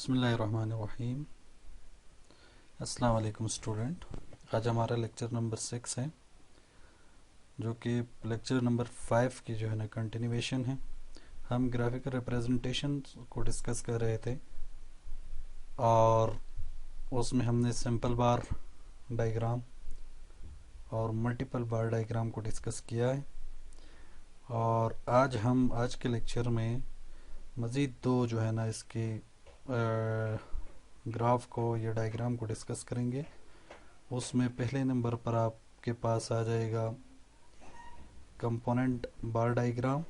बिस्मिल्लाहिर्रहमानिर्रहीम। अस्सलाम वालेकुम स्टूडेंट। आज हमारा लेक्चर नंबर 6 है, जो कि लेक्चर नंबर 5 की जो है ना कंटिन्यूएशन है। हम ग्राफिकल रिप्रेजेंटेशन को डिस्कस कर रहे थे और उसमें हमने सिंपल बार डायग्राम और मल्टीपल बार डायग्राम को डिस्कस किया है। और आज के लेक्चर में मज़ीद दो जो है ना इसके ग्राफ को या डायग्राम को डिस्कस करेंगे। उसमें पहले नंबर पर आपके पास आ जाएगा कंपोनेंट बार डायग्राम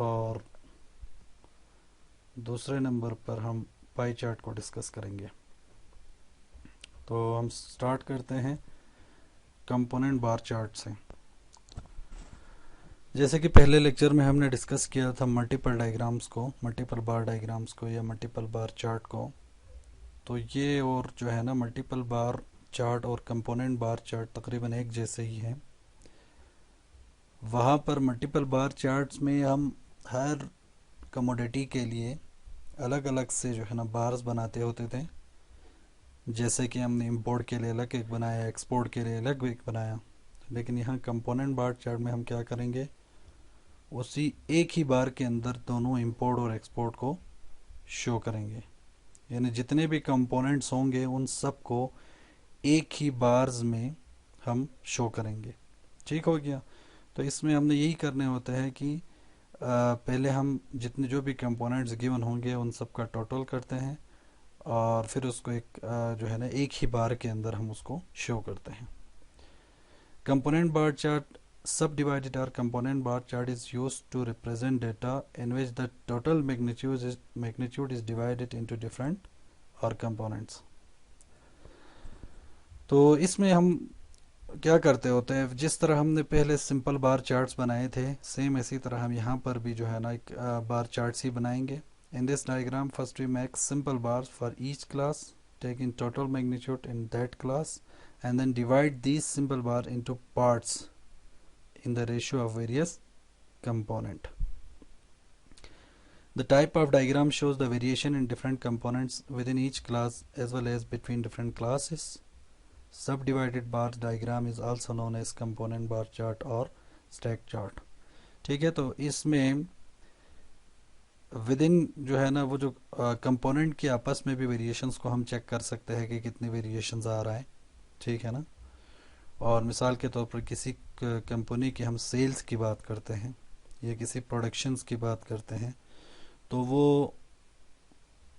और दूसरे नंबर पर हम पाई चार्ट को डिस्कस करेंगे। तो हम स्टार्ट करते हैं कंपोनेंट बार चार्ट से। जैसे कि पहले लेक्चर में हमने डिस्कस किया था मल्टीपल बार डायग्राम्स को या मल्टीपल बार चार्ट को। तो ये और जो है ना मल्टीपल बार चार्ट और कंपोनेंट बार चार्ट तकरीबन एक जैसे ही हैं। वहाँ पर मल्टीपल बार चार्ट्स में हम हर कमोडिटी के लिए अलग अलग से जो है ना बार्स बनाते होते थे। जैसे कि हमने इंपोर्ट के लिए अलग एक बनाया, एक्सपोर्ट के लिए अलग एक बनाया। लेकिन यहाँ कंपोनेंट बार चार्ट में हम क्या करेंगे, उसी एक ही बार के अंदर दोनों इंपोर्ट और एक्सपोर्ट को शो करेंगे। यानी जितने भी कंपोनेंट्स होंगे उन सब को एक ही बार्स में हम शो करेंगे। ठीक हो गया। तो इसमें हमने यही करने होते हैं कि पहले हम जितने जो भी कंपोनेंट्स गिवन होंगे उन सब का टोटल करते हैं और फिर उसको एक जो है ना एक ही बार के अंदर हम उसको शो करते हैं। Component bar chart subdivided or component bar chart is used to represent data in which the total magnitude is divided into different or components। तो इसमें हम क्या करते होते हैं, जिस तरह हमने पहले सिंपल बार चार्ट्स बनाए थे सेम इसी तरह हम यहाँ पर भी जो है ना एक बार चार्ट्स ही बनाएंगे। In this diagram first we make simple bars for each class taking total magnitude in that class and then divide these simple bar into parts in the ratio of various component. The type of diagram shows the variation in different components within each class as well as between different classes. Subdivided bar diagram is also known as component bar chart or stack chart। ठीक है, तो इसमें within जो है ना वो जो component के आपस में भी वेरिएशंस को हम चेक कर सकते हैं कि कितने वेरिएशंस आ रहा है। ठीक है ना। और मिसाल के तौर पर किसी कंपनी की हम सेल्स की बात करते हैं या किसी प्रोडक्शंस की बात करते हैं, तो वो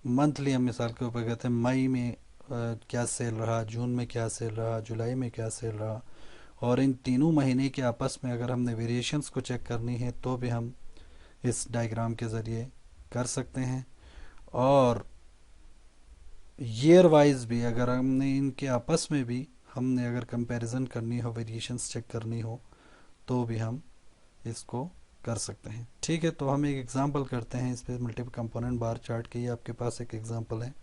मंथली हम मिसाल के ऊपर कहते हैं मई में क्या सेल रहा, जून में क्या सेल रहा, जुलाई में क्या सेल रहा। और इन तीनों महीने के आपस में अगर हमने वेरिएशंस को चेक करनी है तो भी हम इस डायग्राम के ज़रिए कर सकते हैं। और ईयर वाइज भी अगर हमने इनके आपस में भी हमने अगर कंपैरिजन करनी हो, वेरिएशंस चेक करनी हो, तो भी हम इसको कर सकते हैं। ठीक है, तो हम एक एग्जांपल करते हैं इस पे मल्टीपल कंपोनेंट बार चार्ट के। ये आपके पास एक एग्जांपल है।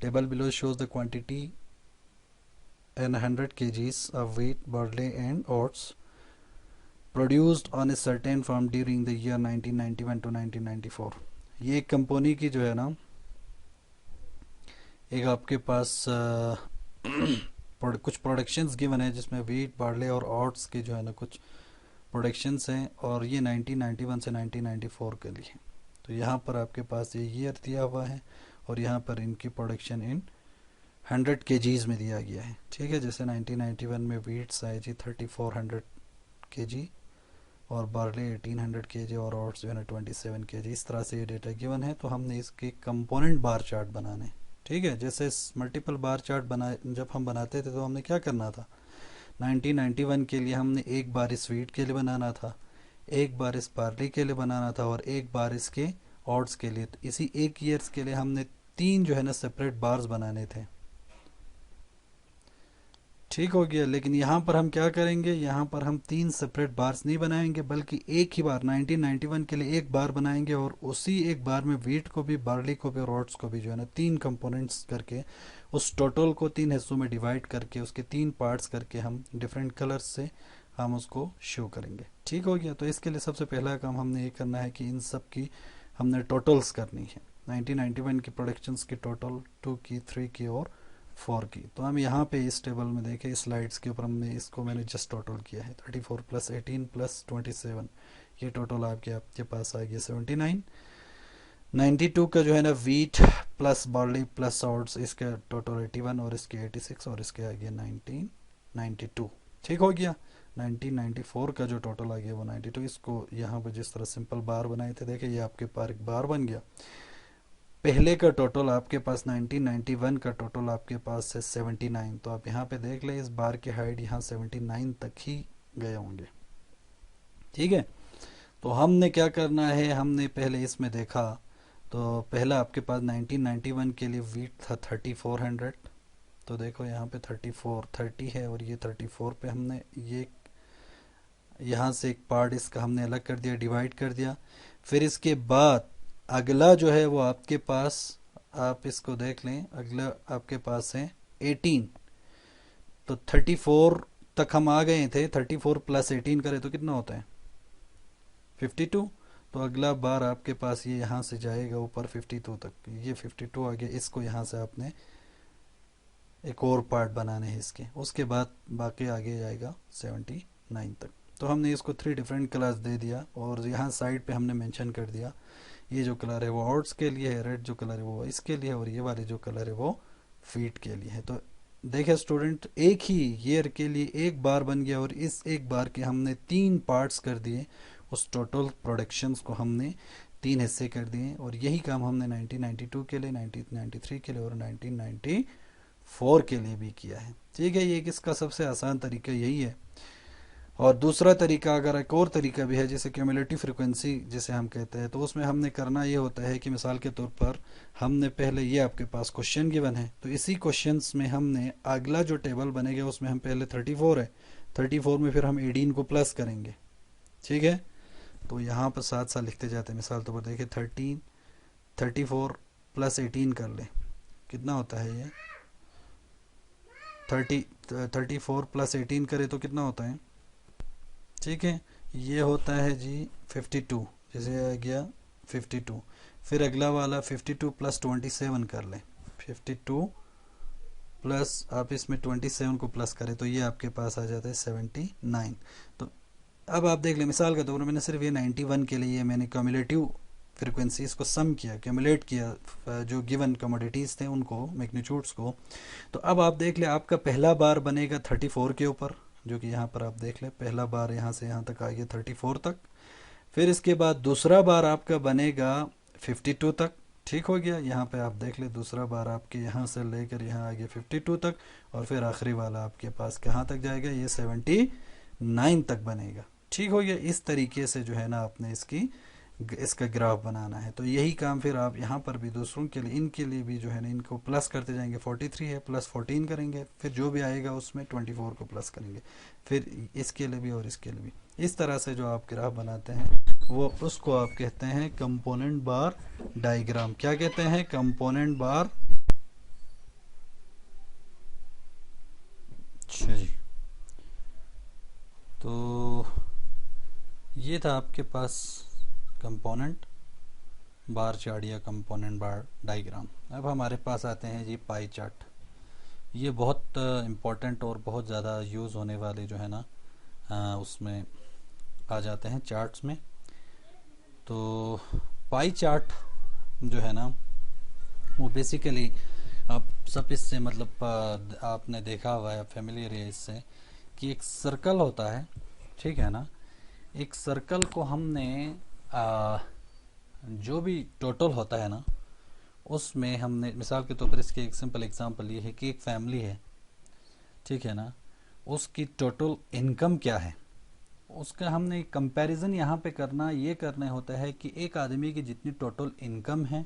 Table below shows the quantity in 100 kgs of wheat, barley and oats produced on a certain farm during the year 1991 to 1994। ये एक कंपनी की जो है ना एक आपके पास कुछ प्रोडक्शंस गिवन है जिसमें वीट, बार्ले और ओट्स के जो है ना कुछ प्रोडक्शंस हैं और ये 1991 से 1994 के लिए। तो यहाँ पर आपके पास ये ईयर दिया हुआ है और यहाँ पर इनकी प्रोडक्शन इन 100 kgs में दिया गया है। ठीक है, जैसे 1991 में वीट्स आए जी 3400 kg और बार्ले 1800 kg और ओट्स जो है ना 27 kg। इस तरह से ये डेटा गिवन है। तो हमने इसके कंपोनेंट बार चार्ट बनाने। ठीक है, जैसे मल्टीपल बार चार्ट जब हम बनाते थे तो हमने क्या करना था, 1991 के लिए हमने एक बार इस वीट के लिए बनाना था, एक बार इस बार्ली के लिए बनाना था और एक बार इसके ओट्स के लिए। तो इसी एक ईयर्स के लिए हमने तीन जो है ना सेपरेट बार्स बनाने थे। ठीक हो गया। लेकिन यहाँ पर हम क्या करेंगे, यहाँ पर हम तीन सेपरेट बार्स नहीं बनाएंगे बल्कि एक ही बार 1991 के लिए एक बार बनाएंगे और उसी एक बार में वीट को भी, बार्ली को भी और ओट्स को भी जो है ना तीन कंपोनेंट्स करके उस टोटल को तीन हिस्सों में डिवाइड करके उसके तीन पार्ट्स करके हम डिफरेंट कलर्स से हम उसको शो करेंगे। ठीक हो गया। तो इसके लिए सबसे पहला काम हमने ये करना है कि इन सब की हमने टोटल्स करनी है। 1991 की प्रोडक्शंस की टोटल 2 की, 3 की और 4 की। तो हम यहाँ पे इस टेबल में देखें, इस स्लाइड्स के ऊपर हमने इसको मैंने जस्ट टोटल किया है 34 प्लस 18 प्लस 27, ये टोटल आपके आपके पास आ गया 79। 92 का जो है ना वीट प्लस बार्ली प्लस ऑट्स, इसका टोटल 81 और इसके 86 और इसके आ गया 1992। ठीक हो गया। 1994 का जो टोटल आ गया वो 92। इसको यहाँ पर जिस तरह सिंपल बार बनाए थे, देखे ये आपके पास एक बार बन गया। पहले का टोटल आपके पास 1991 का टोटल आपके पास है 79। तो आप यहाँ पे देख ले, इस बार की हाइट यहाँ 79 तक ही गए होंगे। ठीक है, तो हमने क्या करना है, हमने पहले इसमें देखा तो पहला आपके पास 1991 के लिए वीट था 3400। तो देखो यहाँ पे 30 है और ये 34 पे हमने ये यहाँ से एक पार्ट इसका हमने अलग कर दिया, डिवाइड कर दिया। फिर इसके बाद अगला जो है वो आपके पास, आप इसको देख लें, अगला आपके पास है 18। तो 34 तक हम आ गए थे, 34 प्लस 18 करें तो कितना होता है 52। तो अगला बार आपके पास ये यहाँ से जाएगा ऊपर 52 तक, ये 52 आ गया। इसको यहाँ से आपने एक और पार्ट बनाने हैं इसके, उसके बाद बाकी आगे जाएगा 79 तक। तो हमने इसको 3 डिफरेंट कलर्स दे दिया और यहाँ साइड पे हमने मेंशन कर दिया ये जो कलर है वो ऑट्स के लिए है, रेड जो कलर है वो इसके लिए है और ये वाले जो कलर है वो फीट के लिए है। तो देखिए स्टूडेंट, एक ही ईयर के लिए एक बार बन गया और इस एक बार के हमने 3 पार्ट्स कर दिए, उस टोटल प्रोडक्शंस को हमने 3 हिस्से कर दिए। और यही काम हमने 1992 के लिए, 1993 के लिए और 1994 के लिए भी किया है। ठीक है, ये किसका सबसे आसान तरीका यही है। और दूसरा तरीका, अगर एक और तरीका भी है जैसे क्यूमुलेटिव फ्रीक्वेंसी जिसे हम कहते हैं, तो उसमें हमने करना ये होता है कि मिसाल के तौर पर हमने पहले ये आपके पास क्वेश्चन गिवन है, तो इसी क्वेश्चंस में हमने अगला जो टेबल बनेगा उसमें हम पहले 34 है, 34 में फिर हम 18 को प्लस करेंगे। ठीक है, तो यहाँ पर साथ साथ लिखते जाते हैं। मिसाल तौर पर देखिए 34 प्लस 18 कर ले, कितना होता है ये 34 प्लस 18 करे तो कितना होता है। ठीक है, ये होता है जी 52, जैसे आ गया 52। फिर अगला वाला 52 प्लस 27 कर लें, 52 प्लस आप इसमें 27 को प्लस करें तो ये आपके पास आ जाता है 79। तो अब आप देख लें, मिसाल के तौर पर मैंने सिर्फ ये 91 के लिए मैंने क्यूमुलेटिव फ्रिक्वेंसीज को सम किया, क्यूमुलेट किया जो गिवन कमोडिटीज़ थे उनको, मैग्नीट्यूड्स को। तो अब आप देख ले, आपका पहला बार बनेगा 34 के ऊपर, जो कि यहाँ पर आप देख ले पहला बार यहाँ से यहाँ तक आ गया 34 तक। फिर इसके बाद दूसरा बार आपका बनेगा 52 तक। ठीक हो गया, यहाँ पे आप देख ले दूसरा बार आपके यहाँ से लेकर यहाँ आ गया 52 तक। और फिर आखिरी वाला आपके पास कहाँ तक जाएगा, ये 79 तक बनेगा। ठीक हो गया, इस तरीके से जो है ना आपने इसका ग्राफ बनाना है। तो यही काम फिर आप यहाँ पर भी दूसरों के लिए, इनके लिए भी जो है ना इनको प्लस करते जाएंगे। 43 है प्लस 14 करेंगे, फिर जो भी आएगा उसमें 24 को प्लस करेंगे, फिर इसके लिए भी और इसके लिए भी। इस तरह से जो आप ग्राफ बनाते हैं वो उसको आप कहते हैं कंपोनेंट बार डायग्राम। क्या कहते हैं, कंपोनेंट बार। अच्छा जी, तो ये था आपके पास कंपोनेंट बार चार्ट या कंपोनेंट बार डायग्राम। अब हमारे पास आते हैं जी पाई चार्ट। ये बहुत इम्पोर्टेंट और बहुत ज़्यादा यूज़ होने वाले जो है ना उसमें आ जाते हैं चार्ट्स में। तो पाई चार्ट जो है ना वो बेसिकली आप सब इससे मतलब आपने देखा हुआ है, फेमिलियर है इससे, कि एक सर्कल होता है। ठीक है ना, एक सर्कल को हमने जो भी टोटल होता है ना उसमें हमने, मिसाल के तौर पर इसके एक सिंपल एग्जांपल ये है कि एक फैमिली है, ठीक है ना, उसकी टोटल इनकम क्या है, उसका हमने कंपैरिजन यहाँ पे करना, ये करना होता है कि एक आदमी की जितनी टोटल इनकम है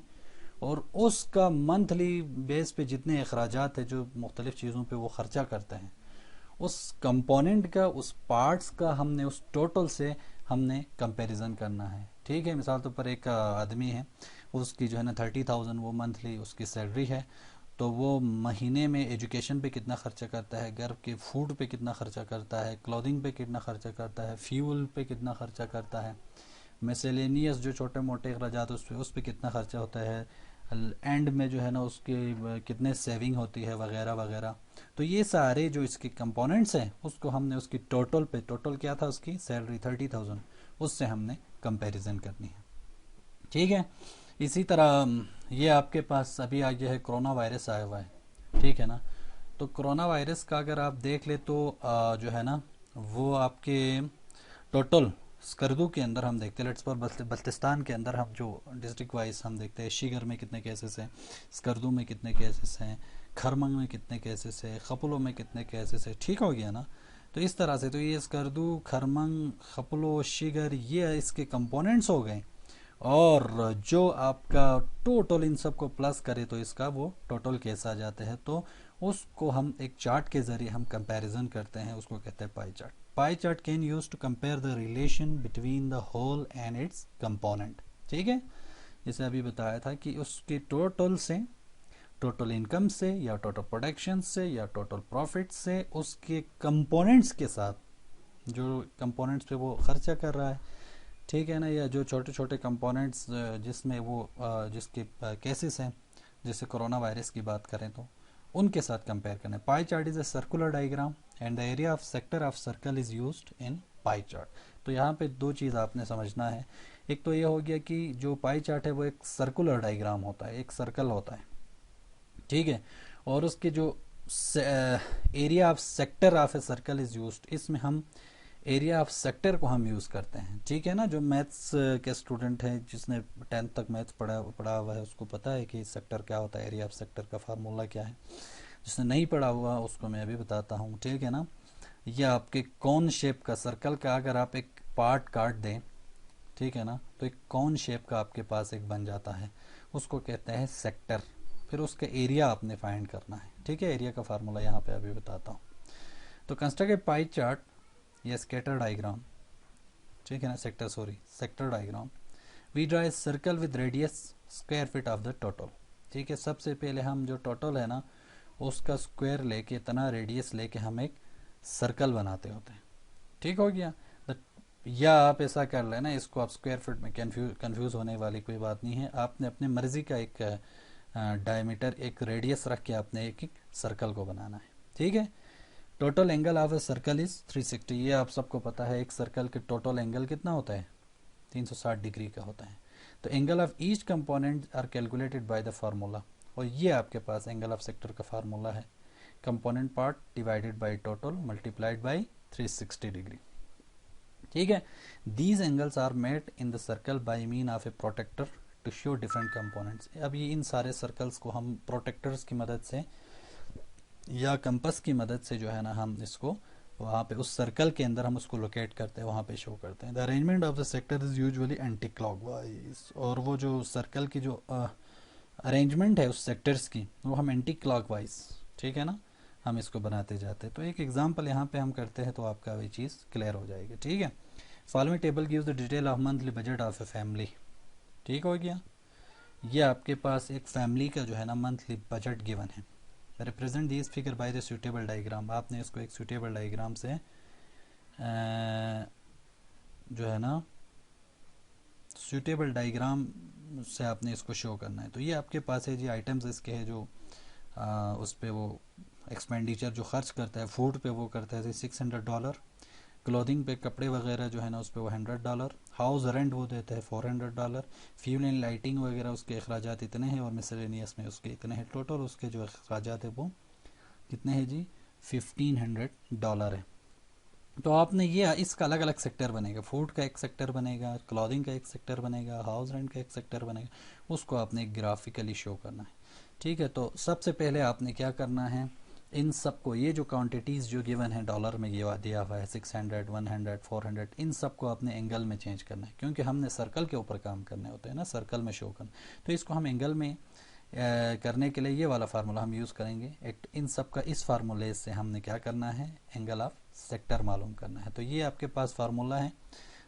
और उसका मंथली बेस पे जितने अखराजात है जो मुख्तलिफ चीज़ों पे वो खर्चा करते हैं, उस कंपोनेंट का, उस पार्ट्स का हमने उस टोटल से हमने कंपैरिजन करना है। ठीक है, मिसाल तौर पर एक आदमी है, उसकी जो है ना 30,000 वो मंथली उसकी सैलरी है, तो वो महीने में एजुकेशन पे कितना खर्चा करता है, घर के फूड पे कितना खर्चा करता है, क्लोथिंग पे कितना खर्चा करता है, फ्यूल पे कितना खर्चा करता है, मिसलेनियस जो छोटे मोटे अखराजात उस पे कितना खर्चा होता है, एंड में जो है ना उसके कितने सेविंग होती है वगैरह वगैरह। तो ये सारे जो इसके कंपोनेंट्स हैं उसको हमने उसकी टोटल पे, टोटल क्या था उसकी सैलरी 30,000, उससे हमने कंपैरिजन करनी है। ठीक है। इसी तरह ये आपके पास अभी आ गया है, कोरोना वायरस आया हुआ है, ठीक है ना। तो कोरोना वायरस का अगर आप देख ले तो जो है ना वो आपके टोटल स्कर्दू के अंदर हम देखते हैं, लेट्स फॉर बल्तिस्तान के अंदर हम जो डिस्ट्रिक्ट वाइज हम देखते हैं, शीगर में कितने केसेस हैं, स्कर्दू में कितने केसेस हैं, खरमंग में कितने केसेस हैं, खपुलो में कितने केसेस हैं, ठीक हो गया ना। तो इस तरह से तो ये स्कर्दू, खरमंग, खपुलो, शीगर ये इसके कंपोनेंट्स हो गए। और जो आपका टोटल इन सब को प्लस करे तो इसका वो टोटल केस आ जाते हैं। तो उसको हम एक चार्ट के जरिए हम कंपैरिजन करते हैं, उसको कहते हैं pie chart. Pie chart can use to compare the relation between the whole and its component. ठीक है। जैसे अभी बताया था कि उसके टोटल से, टोटल इनकम से या टोटल प्रोडक्शन से या टोटल प्रॉफिट से उसके कंपोनेंट्स के साथ, जो कंपोनेंट्स पे वो खर्चा कर रहा है, ठीक है ना, या जो छोटे छोटे कंपोनेंट्स जिसमें वो जिसके केसेस हैं, जैसे कोरोना वायरस की बात करें तो उनके साथ कंपेयर करना है। Pie chart is a circular diagram and the area of sector of circle is used in pie chart. तो यहाँ पे दो चीज़ आपने समझना है। एक तो ये हो गया कि जो पाई चार्ट है वो एक सर्कुलर डायग्राम होता है, एक सर्कल होता है, ठीक है। और उसके जो area of sector of a circle is used, इसमें हम एरिया ऑफ सेक्टर को हम यूज़ करते हैं, ठीक है ना। जो मैथ्स के स्टूडेंट हैं, जिसने 10th तक मैथ्स पढ़ा हुआ है उसको पता है कि सेक्टर क्या होता है, एरिया ऑफ सेक्टर का फार्मूला क्या है। जिसने नहीं पढ़ा हुआ उसको मैं अभी बताता हूँ, ठीक है ना। यह आपके कौन शेप का सर्कल का अगर आप एक पार्ट काट दें, ठीक है ना, तो एक कौन शेप का आपके पास एक बन जाता है, उसको कहते हैं सेक्टर। फिर उसका एरिया आपने फाइंड करना है, ठीक है। एरिया का फार्मूला यहाँ पे अभी बताता हूँ। तो कंस्ट्रक्ट ए पाई चार्ट या स्कैटर डायग्राम, ठीक है ना, sector diagram. We draw a circle with radius square feet of the total, ठीक है। सबसे पहले हम जो टोटल है ना उसका स्क्वायर लेके, इतना रेडियस लेके हम एक सर्कल बनाते होते हैं, ठीक हो गया। या आप ऐसा कर लेना, इसको आप स्क्वायर फीट में कंफ्यूज होने वाली कोई बात नहीं है। आपने अपने मर्जी का एक डायमीटर, एक रेडियस रख के आपने एक एक सर्कल को बनाना है, ठीक है। Total angle of a circle is 360, ये आप सबको पता है। एक सर्कल के टोटल एंगल कितना होता है, 360 डिग्री का होता है। तो angle of each component are calculated by the formula, और ये आपके पास एंगल ऑफ सेक्टर का फार्मूला है, component part divided by total multiplied by 360 degree, ठीक है। These angles are met in the circle by mean of a protector to show different components. अब ये इन सारे सर्कल्स को हम प्रोटेक्टर्स की मदद से या कंपस की मदद से जो है ना हम इसको वहाँ पे उस सर्कल के अंदर हम उसको लोकेट करते हैं, वहाँ पे शो करते हैं। The arrangement of the sector is usually anti clockwise, और वो जो सर्कल की जो अरेंजमेंट है उस सेक्टर्स की वो हम एंटी क्लॉकवाइज, ठीक है ना, हम इसको बनाते जाते हैं। तो एक एग्जांपल यहाँ पे हम करते हैं तो आपका वही चीज़ क्लियर हो जाएगी, ठीक है। Following table gives the detail of monthly budget of a family, ठीक हो गया। ये आपके पास एक फैमिली का जो है ना मंथली बजट गिवन है। Represent this figure by the suitable diagram, आपने इसको एक सूटेबल डायग्राम से जो है ना सूटेबल डायग्राम से आपने इसको शो करना है। तो ये आपके पास है जी, आइटम्स इसके है जो उस पे वो एक्सपेंडिचर जो खर्च करता है, फूड पे वो करता है $600, क्लोथिंग पे कपड़े वगैरह जो है ना उस पर वो $100, हाउस रेंट वो देता है $400, फ्यूल एंड लाइटिंग वगैरह उसके अखराजात इतने हैं, और मिसलेनियस में उसके इतने हैं। टोटल उसके जो अखराजात है वो कितने हैं जी, $1500 है। तो आपने ये इसका अलग अलग सेक्टर बनेगा, फूड का एक सेक्टर बनेगा, क्लॉथिंग का एक सेक्टर बनेगा, हाउस रेंट का एक सेक्टर बनेगा, उसको आपने ग्राफिकली शो करना है, ठीक है। तो सबसे पहले आपने क्या करना है, इन सबको, ये जो क्वांटिटीज़ जो गिवन है डॉलर में ये दिया हुआ है 600, 100, 400, इन सबको अपने एंगल में चेंज करना है, क्योंकि हमने सर्कल के ऊपर काम करने होते हैं ना, सर्कल में शो करना। तो इसको हम एंगल में करने के लिए ये वाला फार्मूला हम यूज़ करेंगे। इन सब का इस फार्मूले से हमने क्या करना है, एंगल ऑफ सेक्टर मालूम करना है। तो ये आपके पास फार्मूला है।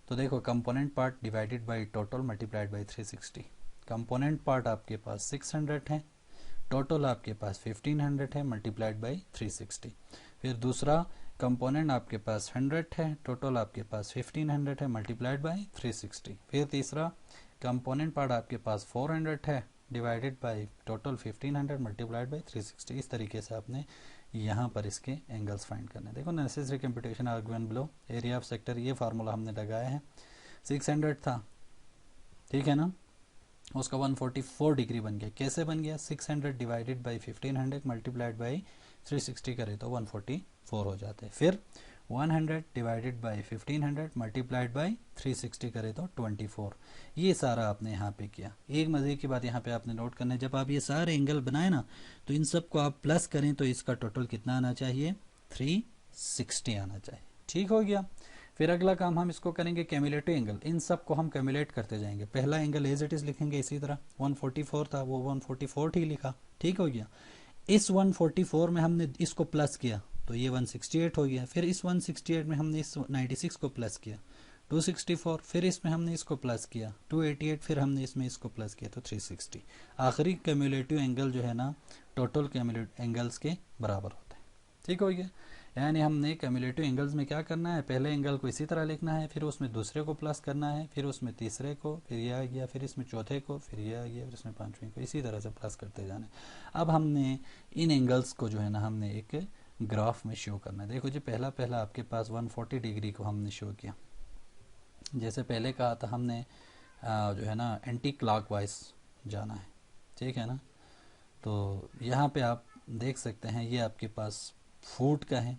तो देखो, component part divided by total multiplied by 360। Component part आपके पास 600 है, टोटल आपके पास 1500 है, मल्टीप्लाइड बाय 360। फिर दूसरा कंपोनेंट आपके पास 100 है, टोटल आपके पास 1500 है मल्टीप्लाइड बाय 360। फिर तीसरा कंपोनेंट पार्ट आपके पास 400 है divided by total 1500 multiplied by 360। इस तरीके से आपने यहाँ पर इसके एंगल्स फाइंड करने। देखो necessary computation are given below. Area of sector ये फार्मूला हमने लगाया है, 600 था, ठीक है ना, उसका 144 डिग्री बन गया। कैसे बन गया? 600 डिवाइडेड बाई 1500 मल्टीप्लाइड बाई 360 करे तो 144 हो जाते हैं। फिर 100 डिवाइडेड बाई 1500 मल्टीप्लाइड बाई 360 करे तो 24। ये सारा आपने यहाँ पे किया। एक मज़े की बात यहाँ पे आपने नोट करना है, जब आप ये सारे एंगल बनाए ना तो इन सब को आप प्लस करें तो इसका टोटल कितना आना चाहिए? 360 आना चाहिए। ठीक हो गया। फिर अगला काम हम इसको करेंगे कैम्युलेटिव एंगल। इन सब को हम कैम्युलेट करते जाएंगे। पहला एंगल एज इट इज लिखेंगे इसी तरह, 144 था वो 144 ही लिखा, ठीक हो गया। इस 144 में हमने इसको प्लस किया तो ये 168 हो गया। फिर इस 168 में हमने इस 96 को प्लस किया 264, फिर इसमें हमने इसको प्लस किया 288, फिर हमने इसमें इसको प्लस किया तो 360। आखिरी कैम्युलेटिव एंगल जो है ना टोटल कैम्युलेटिव एंगल्स के बराबर होता है। ठीक हो गया। यानी हमने कैम्युलेटिव एंगल्स में क्या करना है, पहले एंगल को इसी तरह लिखना है, फिर उसमें दूसरे को प्लस करना है, फिर उसमें तीसरे को, फिर ये आ गया, फिर इसमें चौथे को, फिर ये आ गया, फिर इसमें पांचवें को, इसी तरह से प्लस करते जाना है। अब हमने इन एंगल्स को जो है ना हमने एक ग्राफ में शो करना है। देखो जी, पहला आपके पास 140 डिग्री को हमने शो किया। जैसे पहले कहा था हमने जो है ना एंटी क्लॉकवाइज जाना है, ठीक है ना। तो यहाँ पे आप देख सकते हैं ये आपके पास फूड का है,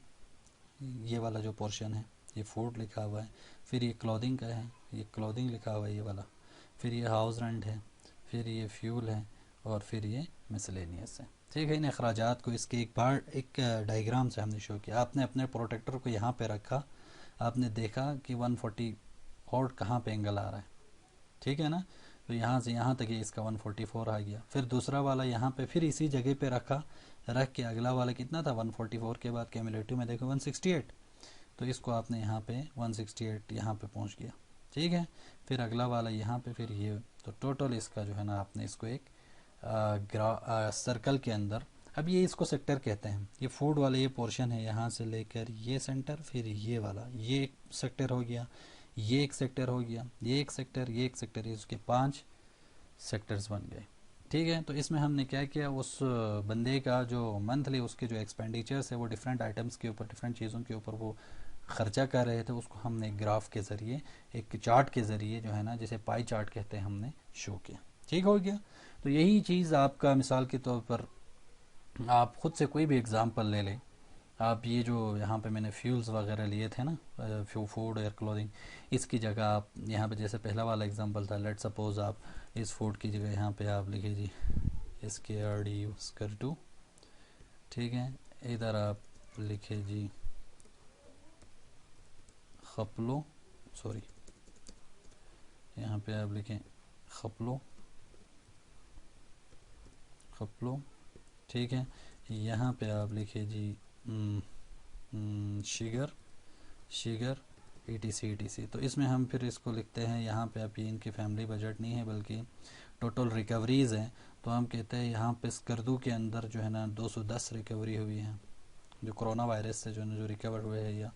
ये वाला जो पोर्शन है ये फूड लिखा हुआ है। फिर ये क्लॉथिंग का है, ये क्लॉथिंग लिखा हुआ है ये वाला। फिर ये हाउस रेंट है, फिर ये फ्यूल है, और फिर ये मिसलेनियस है। ठीक है। इन अखराजात को इसके एक डायग्राम से हमने शो किया। आपने अपने प्रोटेक्टर को यहाँ पे रखा, आपने देखा कि 140 और कहाँ पे एंगल आ रहा है, ठीक है ना। तो यहाँ से यहाँ तक ये इसका 144 आ गया। फिर दूसरा वाला यहाँ पे फिर इसी जगह पे रख के अगला वाला कितना था 144 के बाद कैम्युलेटिव में देखो 168, तो इसको आपने यहाँ पे 168 यहाँ पे पहुँच गया, ठीक है। फिर अगला वाला यहाँ पे, फिर ये, तो टोटल इसका जो है ना आपने इसको एक सर्कल के अंदर, अब ये इसको सेक्टर कहते हैं। ये फूड वाला ये पोर्शन है, यहाँ से लेकर ये सेंटर, फिर ये वाला ये एक सेक्टर हो गया, ये एक सेक्टर हो गया, ये एक सेक्टर, ये एक सेक्टर, ये उसके 5 सेक्टर्स बन गए, ठीक है। तो इसमें हमने क्या किया, उस बंदे का जो मंथली उसके जो एक्सपेंडिचर्स है वो डिफरेंट आइटम्स के ऊपर, डिफरेंट चीज़ों के ऊपर वो खर्चा कर रहे थे, उसको हमने एक ग्राफ के ज़रिए, एक चार्ट के ज़रिए जो है ना, जिसे पाई चार्ट कहते हैं, हमने शो किया। ठीक हो गया। तो यही चीज़ आपका मिसाल के तौर पर आप ख़ुद से कोई भी एग्ज़ाम्पल ले लें। आप ये जो यहाँ पे मैंने फ्यूल्स वगैरह लिए थे ना, फूड एयर क्लोथिंग, इसकी जगह आप यहाँ पे जैसे पहला वाला एग्जांपल था, लेट सपोज आप इस फूड की जगह यहाँ पे आप लिखिए जी SKRD यूज़ कर टू, ठीक है। इधर आप लिखे जी खपलो, सॉरी यहाँ पे आप लिखें खपलो, ठीक है। यहाँ पे आप लिखिए जी शिगर ETC। तो इसमें हम फिर इसको लिखते हैं, यहाँ पे आप ये इनकी फैमिली बजट नहीं है बल्कि टोटल रिकवरीज़ हैं। तो हम कहते हैं यहाँ पे स्कर्दू के अंदर जो है ना 210 रिकवरी हुई है, जो कोरोना वायरस से जो रिकवर हुए हैं या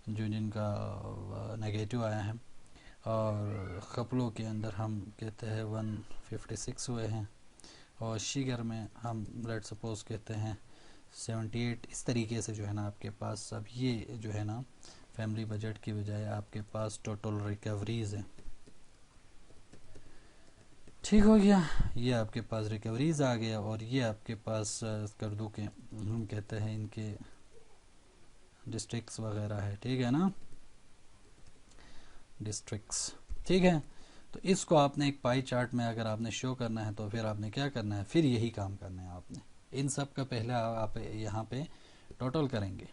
जो जिनका नेगेटिव आया है। और खपलों के अंदर हम कहते हैं 156 हुए हैं, और शिगर में हम लेट सपोज कहते हैं 78। इस तरीके से जो है ना आपके पास अब ये जो है ना फैमिली बजट की बजाय आपके पास टोटल रिकवरीज है। ठीक हो गया। ये आपके पास रिकवरीज आ गया, और ये आपके पास स्कर्दू के हम कहते हैं इनके डिस्ट्रिक्ट्स वगैरह है, ठीक है ना, डिस्ट्रिक्ट्स, ठीक है। तो इसको आपने एक पाई चार्ट में अगर आपने शो करना है तो फिर आपने क्या करना है, फिर यही काम करना है आपने। इन सब का पहले आप यहाँ पे टोटल करेंगे,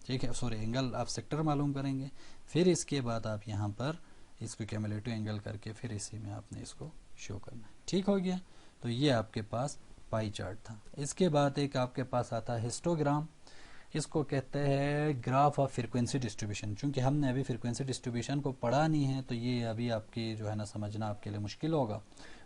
ठीक है, सॉरी एंगल आप सेक्टर मालूम करेंगे, फिर इसके बाद आप यहाँ पर इसको कैमुलेटिव एंगल करके फिर इसी में आपने इसको शो करना है। ठीक हो गया। तो ये आपके पास पाई चार्ट था। इसके बाद एक आपके पास आता है हिस्टोग्राम। इसको कहते हैं ग्राफ ऑफ फ्रीक्वेंसी डिस्ट्रीब्यूशन। चूंकि हमने अभी फ्रीक्वेंसी डिस्ट्रीब्यूशन को पढ़ा नहीं है तो ये अभी आपकी जो है ना समझना आपके लिए मुश्किल होगा।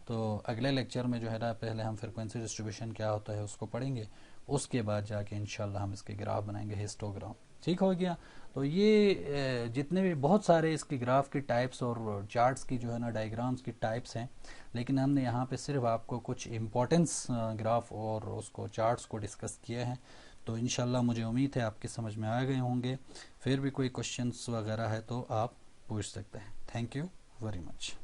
तो अगले लेक्चर में जो है ना पहले हम फ्रीक्वेंसी डिस्ट्रीब्यूशन क्या होता है उसको पढ़ेंगे, उसके बाद जाके इंशाल्लाह हम इसके ग्राफ बनाएंगे, हिस्टोग्राम। ठीक हो गया। तो ये जितने भी बहुत सारे इसके ग्राफ की टाइप्स और चार्ट्स की जो है ना डायग्राम्स की टाइप्स हैं, लेकिन हमने यहाँ पे सिर्फ आपको कुछ इम्पोर्टेंस ग्राफ और उसको चार्ट्स को डिस्कस किए हैं। तो इंशाल्लाह मुझे उम्मीद है आपके समझ में आ गए होंगे। फिर भी कोई क्वेश्चंस वगैरह है तो आप पूछ सकते हैं। Thank you very much.